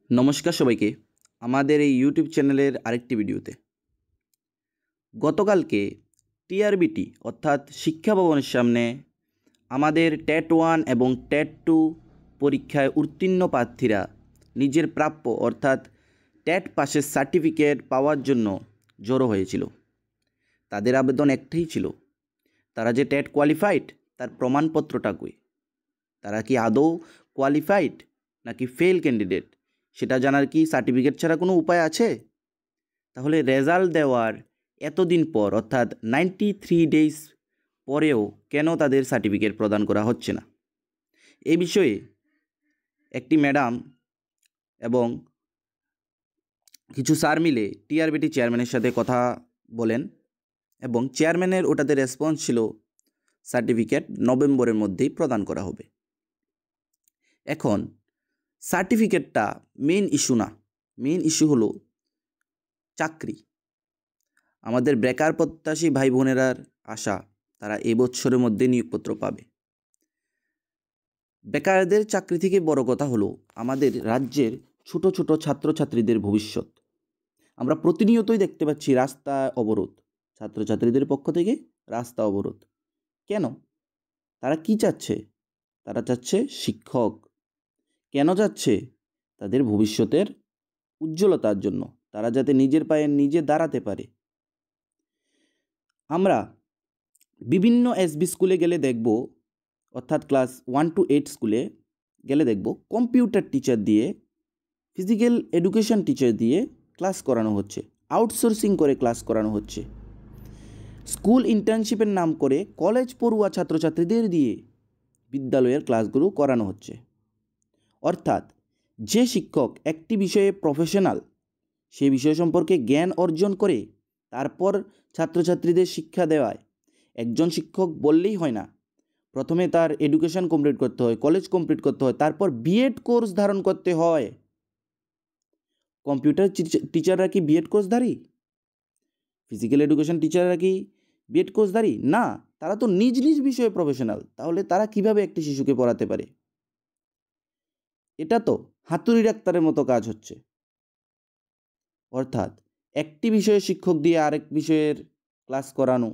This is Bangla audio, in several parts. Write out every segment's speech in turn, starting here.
নমস্কার সবাইকে আমাদের এই ইউটিউব চ্যানেলের আরেকটি ভিডিওতে। গতকালকে টিআরবিটি অর্থাৎ শিক্ষা ভবনের সামনে আমাদের টেট 1 এবং টেট 2 পরীক্ষায় উত্তীর্ণ প্রার্থীরা নিজের প্রাপ্য অর্থাৎ টেট পাসের সার্টিফিকেট পাওয়ার জন্য জড়ো হয়েছিল। তাদের আবেদন একটাই ছিল, তারা যে টেট কোয়ালিফাইড তার প্রমাণপত্রটা কই, তারা কি আদৌ কোয়ালিফাইড নাকি ফেল ক্যান্ডিডেট সেটা জানার কি সার্টিফিকেট ছাড়া কোনো উপায় আছে? তাহলে রেজাল্ট দেওয়ার এতদিন পর অর্থাৎ 93 ডেজ পরেও কেন তাদের সার্টিফিকেট প্রদান করা হচ্ছে না? এই বিষয়ে একটি ম্যাডাম এবং কিছু স্যার মিলে টিআরবিটি চেয়ারম্যানের সাথে কথা বলেন এবং চেয়ারম্যানের ওটাতে রেসপন্স ছিল সার্টিফিকেট নভেম্বরের মধ্যেই প্রদান করা হবে। এখন সার্টিফিকেটটা মেইন ইস্যু না, মেইন ইস্যু হলো চাকরি। আমাদের বেকার প্রত্যাশী ভাই বোনেরার আশা তারা এবছরের মধ্যে নিয়োগপত্র পাবে। বেকারদের চাকরি থেকে বড় কথা হলো আমাদের রাজ্যের ছোট ছোট ছাত্রছাত্রীদের ভবিষ্যৎ। আমরা প্রতিনিয়তই দেখতে পাচ্ছি রাস্তা অবরোধ, ছাত্রছাত্রীদের পক্ষ থেকে রাস্তা অবরোধ। কেন? তারা কি চাচ্ছে? তারা চাচ্ছে শিক্ষক। কেন যাচ্ছে? তাদের ভবিষ্যতের উজ্জ্বলতার জন্য, তারা যাতে নিজের পায়ে নিজে দাঁড়াতে পারে। আমরা বিভিন্ন এসবি স্কুলে গেলে দেখব, অর্থাৎ ক্লাস 1 to 8 স্কুলে গেলে দেখব কম্পিউটার টিচার দিয়ে, ফিজিক্যাল এডুকেশন টিচার দিয়ে ক্লাস করানো হচ্ছে, আউটসোর্সিং করে ক্লাস করানো হচ্ছে। স্কুল ইন্টার্নশিপের নাম করে কলেজ পড়ুয়া ছাত্রছাত্রীদের দিয়ে বিদ্যালয়ের ক্লাসগুলো করানো হচ্ছে। অর্থাৎ যে শিক্ষক একটি বিষয়ে প্রফেশনাল, সেই বিষয় সম্পর্কে জ্ঞান অর্জন করে তারপর ছাত্রছাত্রীদের শিক্ষা দেওয়ায়, একজন শিক্ষক বললেই হয় না, প্রথমে তার এডুকেশন কমপ্লিট করতে হয়, কলেজ কমপ্লিট করতে হয়, তারপর বিএড কোর্স ধারণ করতে হয়। কম্পিউটার টিচাররা কি বিএড কোর্সধারী? ফিজিক্যাল এডুকেশন টিচাররা কি বিএড কোর্সধারী? না, তারা তো নিজ নিজ বিষয়ে প্রফেশনাল। তাহলে তারা কিভাবে একটি শিশুকে পড়াতে পারে? এটা তো হাতুড়ি ডাক্তারের মতো কাজ হচ্ছে। অর্থাৎ একটি বিষয়ে শিক্ষক দিয়ে আরেক বিষয়ের ক্লাস করানো,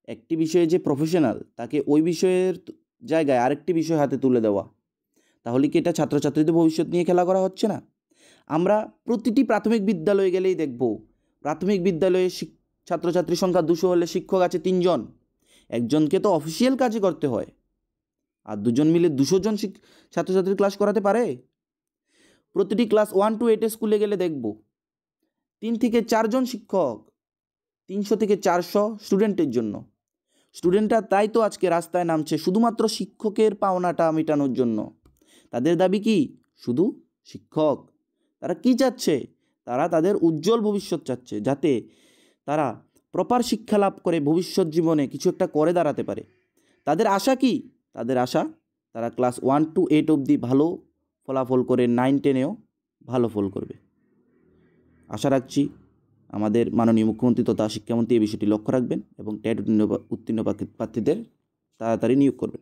একটি বিষয়ে যে প্রফেশনাল তাকে ওই বিষয়ের জায়গায় আরেকটি বিষয় হাতে তুলে দেওয়া। তাহলে কি এটা ছাত্রছাত্রীদের ভবিষ্যৎ নিয়ে খেলা করা হচ্ছে না? আমরা প্রতিটি প্রাথমিক বিদ্যালয়ে গেলেই দেখব, প্রাথমিক বিদ্যালয়ে ছাত্রছাত্রীর সংখ্যা 200 হলে শিক্ষক আছে 3 জন। একজনকে তো অফিসিয়াল কাজে করতে হয়, আর দুজন মিলে 200 জন ছাত্রছাত্রীর ক্লাস করাতে পারে? প্রতিটি ক্লাস 1 to 8 স্কুলে গেলে দেখব 3 থেকে 4 জন শিক্ষক 300 থেকে 400 স্টুডেন্টের জন্য। স্টুডেন্টরা তাই তো আজকে রাস্তায় নামছে শুধুমাত্র শিক্ষকের পাওনাটা মেটানোর জন্য। তাদের দাবি কি? শুধু শিক্ষক। তারা কি চাচ্ছে? তারা তাদের উজ্জ্বল ভবিষ্যৎ চাচ্ছে, যাতে তারা প্রপার শিক্ষা লাভ করে ভবিষ্যৎ জীবনে কিছু একটা করে দাঁড়াতে পারে। তাদের আশা কি? তাদের আশা তারা ক্লাস 1 to 8 অবধি ভালো ফলাফল করে 9-10-এও ভালো ফল করবে। আশা রাখছি আমাদের মাননীয় মুখ্যমন্ত্রী তথা শিক্ষামন্ত্রী এই বিষয়টি লক্ষ্য রাখবেন এবং টেট উত্তীর্ণ প্রার্থীদের তাড়াতাড়ি নিয়োগ করবেন।